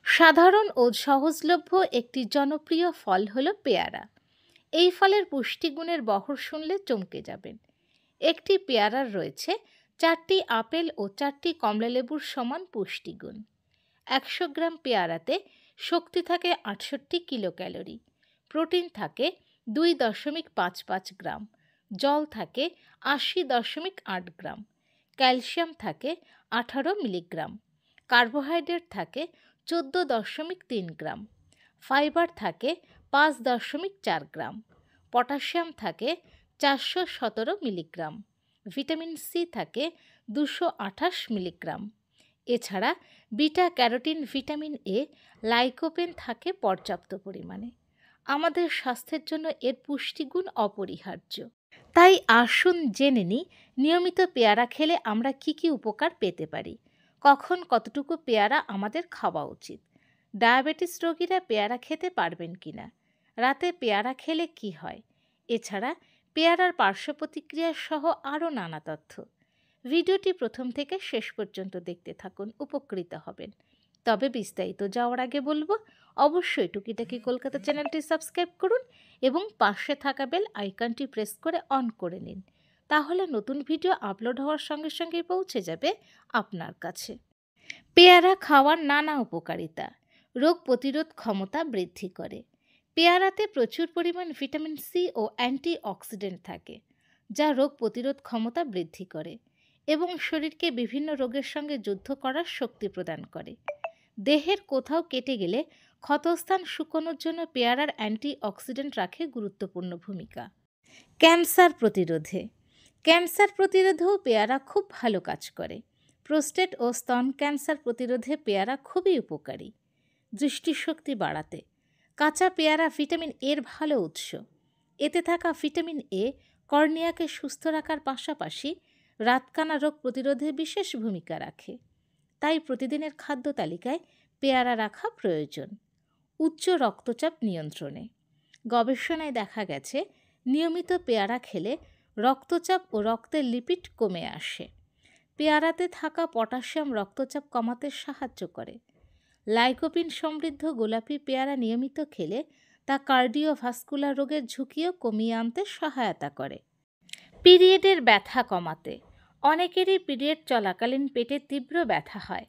সাধারণ ও সহজলভ্য একটি জনপ্রিয় ফল হলো পেয়ারা। এই ফলের পুষ্টিগুণের বহর শুনলে চমকে যাবেন। একটি পেয়ারার রয়েছে 4টি আপেল ও 4টি কমলালেবুর সমান পুষ্টিগুণ। 100 গ্রাম পেয়ারাতে শক্তি থাকে 68 কিলো ক্যালোরি, প্রোটিন থাকে 2.55 গ্রাম, জল থাকে 80.8 গ্রাম, ক্যালসিয়াম থাকে 18 মিলিগ্রাম, কার্বোহাইড্রেট থাকে 14.3 গ্রাম, ফাইবার থাকে 5.4 গ্রাম, পটাশিয়াম থাকে 417 মিলিগ্রাম, ভিটামিন সি থাকে 228 মিলিগ্রাম। এছাড়া beta carotene, vitamin A, lycopene থাকে পর্যাপ্ত পরিমাণে। আমাদের স্বাস্থ্যের জন্য এর পুষ্টিগুণ অপরিহার্য। তাই আসুন জেনে নিই নিয়মিত পেয়ারা খেলে আমরা কি কি উপকার পেতে পারি, কখন কতটুকু পেয়ারা আমাদের খাওয়া উচিত, ডায়াবেটিস রোগীরা পেয়ারা খেতে পারবেন কিনা, রাতে পেয়ারা খেলে কি হয়, এছাড়া পেয়ারার পার্শ্ব প্রতিক্রিয়া সহ আরও নানা তথ্য। ভিডিওটি প্রথম থেকে শেষ পর্যন্ত দেখতে থাকুন, উপকৃত হবেন। তবে বিস্তারিত যাওয়ার আগে বলবো, অবশ্যই টুকিটাকি কলকাতা চ্যানেলটি সাবস্ক্রাইব করুন এবং পাশে থাকা বেল আইকনটি প্রেস করে অন করে নিন। তাহলে নতুন ভিডিও আপলোড হওয়ার সঙ্গে সঙ্গেই পৌঁছে যাবে আপনার কাছে। পেয়ারা খাওয়ার নানা উপকারিতা। রোগ প্রতিরোধ ক্ষমতা বৃদ্ধি করে। পেয়ারাতে প্রচুর পরিমাণ ভিটামিন সি ও অ্যান্টিঅক্সিডেন্ট থাকে, যা রোগ প্রতিরোধ ক্ষমতা বৃদ্ধি করে এবং শরীরকে বিভিন্ন রোগের সঙ্গে যুদ্ধ করার শক্তি প্রদান করে। দেহের কোথাও কেটে গেলে ক্ষতস্থান শুকানোর জন্য পেয়ারার অ্যান্টিঅক্সিডেন্ট রাখে গুরুত্বপূর্ণ ভূমিকা। ক্যান্সার প্রতিরোধে। ক্যান্সার প্রতিরোধেও পেয়ারা খুব ভালো কাজ করে। প্রোস্টেট ও স্তন ক্যান্সার প্রতিরোধে পেয়ারা খুবই উপকারী। দৃষ্টিশক্তি বাড়াতে। কাঁচা পেয়ারা ভিটামিন এর ভালো উৎস। এতে থাকা ভিটামিন এ কর্নিয়াকে সুস্থ রাখার পাশাপাশি রাতকানা রোগ প্রতিরোধে বিশেষ ভূমিকা রাখে। তাই প্রতিদিনের খাদ্য তালিকায় পেয়ারা রাখা প্রয়োজন। উচ্চ রক্তচাপ নিয়ন্ত্রণে। গবেষণায় দেখা গেছে নিয়মিত পেয়ারা খেলে রক্তচাপ ও রক্তের লিপিড কমে আসে। পেয়ারাতে থাকা পটাশিয়াম রক্তচাপ কমাতে সাহায্য করে। লাইকোপিন সমৃদ্ধ গোলাপি পেয়ারা নিয়মিত খেলে তা কার্ডিওভাস্কুলার রোগের ঝুঁকিও কমিয়ে আনতে সহায়তা করে। পিরিয়ডের ব্যথা কমাতে। অনেকেরই পিরিয়ড চলাকালীন পেটে তীব্র ব্যথা হয়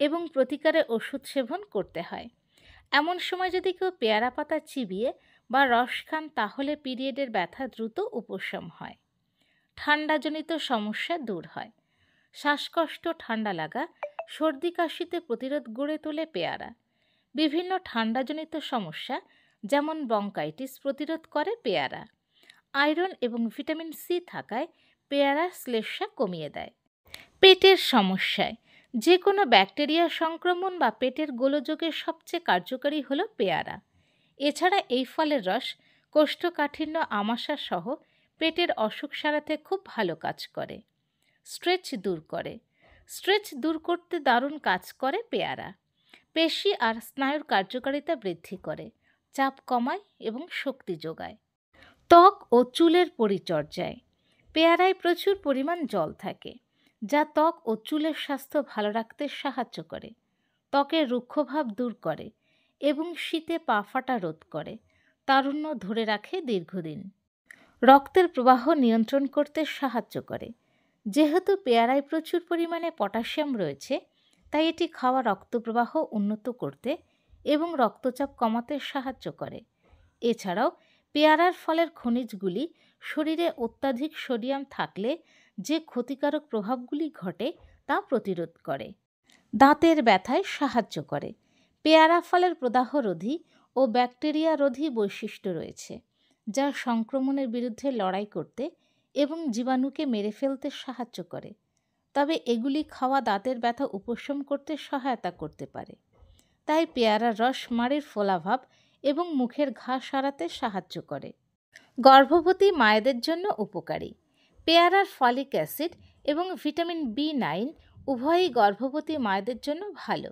এবং প্রতিকারে ওষুধ সেবন করতে হয়। এমন সময় যদি কেউ পেয়ারা পাতা চিবিয়ে বা রস খান, তাহলে পিরিয়ডের ব্যথা দ্রুত উপশম হয়। ঠান্ডাজনিত সমস্যা দূর হয়। শ্বাসকষ্ট, ঠান্ডা লাগা, সর্দি কাশিতে প্রতিরোধ গড়ে তোলে পেয়ারা। বিভিন্ন ঠান্ডাজনিত সমস্যা যেমন ব্রঙ্কাইটিস প্রতিরোধ করে পেয়ারা। আয়রন এবং ভিটামিন সি থাকায় পেয়ারা শ্লেষ্মা কমিয়ে দেয়। পেটের সমস্যায় যে কোনো ব্যাকটেরিয়া সংক্রমণ বা পেটের গোলযোগের সবচেয়ে কার্যকরী হলো পেয়ারা। এছাড়া এই ফলের রস কোষ্ঠকাঠিন্য, আমাশা সহ পেটের অসুখ সারাতে খুব ভালো কাজ করে। স্ট্রেচ দূর করে। স্ট্রেচ দূর করতে দারুণ কাজ করে পেয়ারা। পেশি আর স্নায়ুর কার্যকারিতা বৃদ্ধি করে, চাপ কমায় এবং শক্তি যোগায়। ত্বক ও চুলের পরিচর্যায় পেয়ারায় প্রচুর পরিমাণ জল থাকে, যা ত্বক ও চুলের স্বাস্থ্য ভালো রাখতে সাহায্য করে। ত্বকের রুক্ষভাব দূর করে এবং শীতে পা ফাটা রোধ করে। তারুণ্য ধরে রাখে দীর্ঘদিন। রক্তের প্রবাহ নিয়ন্ত্রণ করতে সাহায্য করে। যেহেতু পেয়ারায় প্রচুর পরিমাণে পটাশিয়াম রয়েছে, তাই এটি খাওয়া রক্তপ্রবাহ উন্নত করতে এবং রক্তচাপ কমাতে সাহায্য করে। এছাড়াও পেয়ারার ফলের খনিজগুলি শরীরে অত্যাধিক সোডিয়াম থাকলে যে ক্ষতিকারক প্রভাবগুলি ঘটে তা প্রতিরোধ করে। দাঁতের ব্যথায় সাহায্য করে। পেয়ারা ফলের প্রদাহরোধী ও ব্যাকটেরিয়া রোধী বৈশিষ্ট্য রয়েছে, যা সংক্রমণের বিরুদ্ধে লড়াই করতে এবং জীবাণুকে মেরে ফেলতে সাহায্য করে। তবে এগুলি খাওয়া দাঁতের ব্যথা উপশম করতে সহায়তা করতে পারে। তাই পেয়ারার রস মাড়ির ফোলাভাব এবং মুখের ঘা সারাতে সাহায্য করে। গর্ভবতী মায়েদের জন্য উপকারী। পেয়ারার ফলিক অ্যাসিড এবং ভিটামিন বি9 উভয়ই গর্ভবতী মায়েদের জন্য ভালো,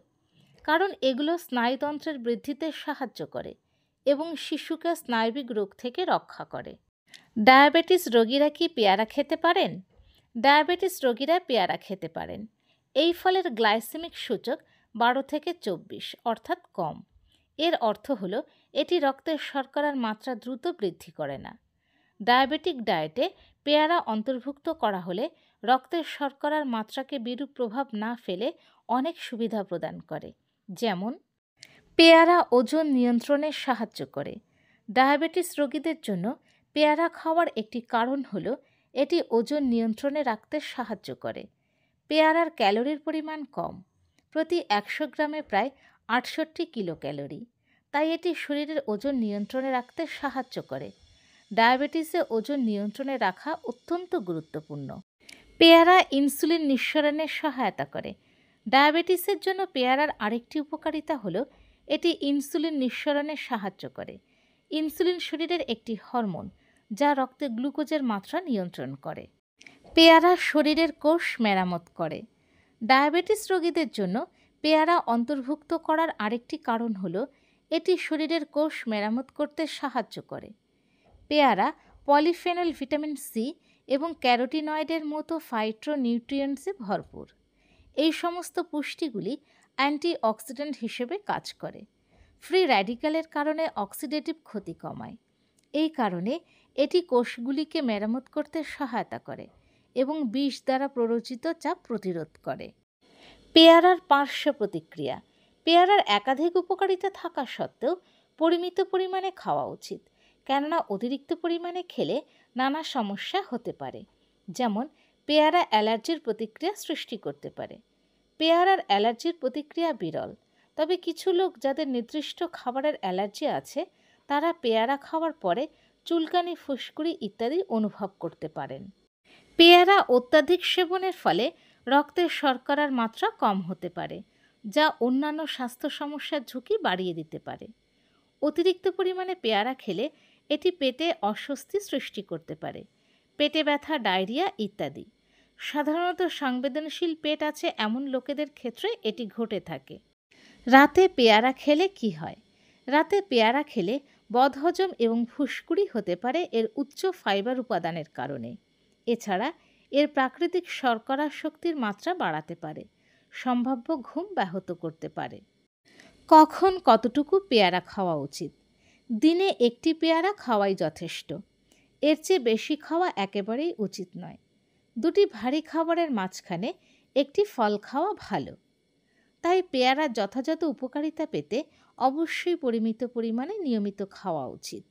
কারণ এগুলো স্নায়ুতন্ত্রের বৃদ্ধিতে সাহায্য করে এবং শিশুকে স্নায়বিক রোগ থেকে রক্ষা করে। ডায়াবেটিস রোগীরা কি পেয়ারা খেতে পারেন? ডায়াবেটিস রোগীরা পেয়ারা খেতে পারেন। এই ফলের গ্লাইসেমিক সূচক 12 থেকে 24 অর্থাৎ কম। এর অর্থ হলো এটি রক্তের শর্করার মাত্রা দ্রুত বৃদ্ধি করে না। ডায়াবেটিক ডায়েটে পেয়ারা অন্তর্ভুক্ত করা হলে রক্তের শর্করার মাত্রাকে বিরূপ প্রভাব না ফেলে অনেক সুবিধা প্রদান করে। যেমন, পেয়ারা ওজন নিয়ন্ত্রণে সাহায্য করে। ডায়াবেটিস রোগীদের জন্য পেয়ারা খাওয়ার একটি কারণ হলো এটি ওজন নিয়ন্ত্রণে রাখতে সাহায্য করে। পেয়ারার ক্যালোরির পরিমাণ কম, প্রতি 100 গ্রামে প্রায় 68 কিলো ক্যালোরি, তাই এটি শরীরের ওজন নিয়ন্ত্রণে রাখতে সাহায্য করে। ডায়াবেটিসে ওজন নিয়ন্ত্রণে রাখা অত্যন্ত গুরুত্বপূর্ণ। পেয়ারা ইনসুলিন নিঃসরণে সহায়তা করে। ডায়াবেটিসের জন্য পেয়ারার আরেকটি উপকারিতা হলো এটি ইনসুলিন নিঃসরণে সাহায্য করে। ইনসুলিন শরীরের একটি হরমোন যা রক্তে গ্লুকোজের মাত্রা নিয়ন্ত্রণ করে। পেয়ারা শরীরের কোষ মেরামত করে। ডায়াবেটিস রোগীদের জন্য পেয়ারা অন্তর্ভুক্ত করার আরেকটি কারণ হলো এটি শরীরের কোষ মেরামত করতে সাহায্য করে। পেয়ারা পলিফেনল, ভিটামিন সি এবং ক্যারোটিনয়েডের মতো ফাইটোনিউট্রিয়েন্টসে ভরপুর। এই সমস্ত পুষ্টিগুলি অ্যান্টিঅক্সিডেন্ট হিসেবে কাজ করে। ফ্রি র্যাডিক্যালের কারণে অক্সিডেটিভ ক্ষতি কমায়। এই কারণে এটি কোষগুলিকে মেরামত করতে সহায়তা করে এবং বিষ দ্বারা প্ররোচিত চাপ প্রতিরোধ করে। পেয়ারার পার্শ্ব প্রতিক্রিয়া। পেয়ারার একাধিক উপকারিতা থাকা সত্ত্বেও পরিমিত পরিমাণে খাওয়া উচিত, কেননা অতিরিক্ত পরিমাণে খেলে নানা সমস্যা হতে পারে। যেমন, পেয়ারা অ্যালার্জির প্রতিক্রিয়া সৃষ্টি করতে পারে। পেয়ারার অ্যালার্জির প্রতিক্রিয়া বিরল, তবে কিছু লোক যাদের নির্দিষ্ট খাবারের অ্যালার্জি আছে তারা পেয়ারা খাওয়ার পরে চুলকানি, ফুসকুড়ি ইত্যাদি অনুভব করতে পারেন। পেয়ারা অত্যাধিক সেবনের ফলে রক্তের শর্করার মাত্রা কম হতে পারে, যা অন্যান্য স্বাস্থ্য সমস্যার ঝুঁকি বাড়িয়ে দিতে পারে। অতিরিক্ত পরিমাণে পেয়ারা খেলে এটি পেটে অস্বস্তি সৃষ্টি করতে পারে, পেটে ব্যথা, ডায়রিয়া ইত্যাদি। সাধারণত সংবেদনশীল পেট আছে এমন লোকেদের ক্ষেত্রে এটি ঘটে থাকে। রাতে পেয়ারা খেলে কি হয়? রাতে পেয়ারা খেলে বদহজম এবং ফুসকুড়ি হতে পারে এর উচ্চ ফাইবার উপাদানের কারণে। এছাড়া এর প্রাকৃতিক শর্করা শক্তির মাত্রা বাড়াতে পারে, সম্ভাব্য ঘুম ব্যাহত করতে পারে। কখন কতটুকু পেয়ারা খাওয়া উচিত? দিনে একটি পেয়ারা খাওয়াই যথেষ্ট। এর চেয়ে বেশি খাওয়া একেবারেই উচিত নয়। দুটি ভারী খাবারের মাঝখানে একটি ফল খাওয়া ভালো। তাই পেয়ারার যথাযথ উপকারিতা পেতে অবশ্যই পরিমিত পরিমাণে নিয়মিত খাওয়া উচিত।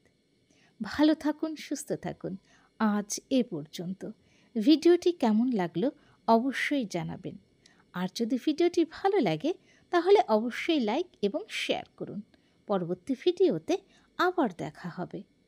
ভালো থাকুন, সুস্থ থাকুন। আজ এ পর্যন্ত। ভিডিওটি কেমন লাগলো অবশ্যই জানাবেন। আর যদি ভিডিওটি ভালো লাগে তাহলে অবশ্যই লাইক এবং শেয়ার করুন। পরবর্তী ভিডিওতে আবার দেখা হবে।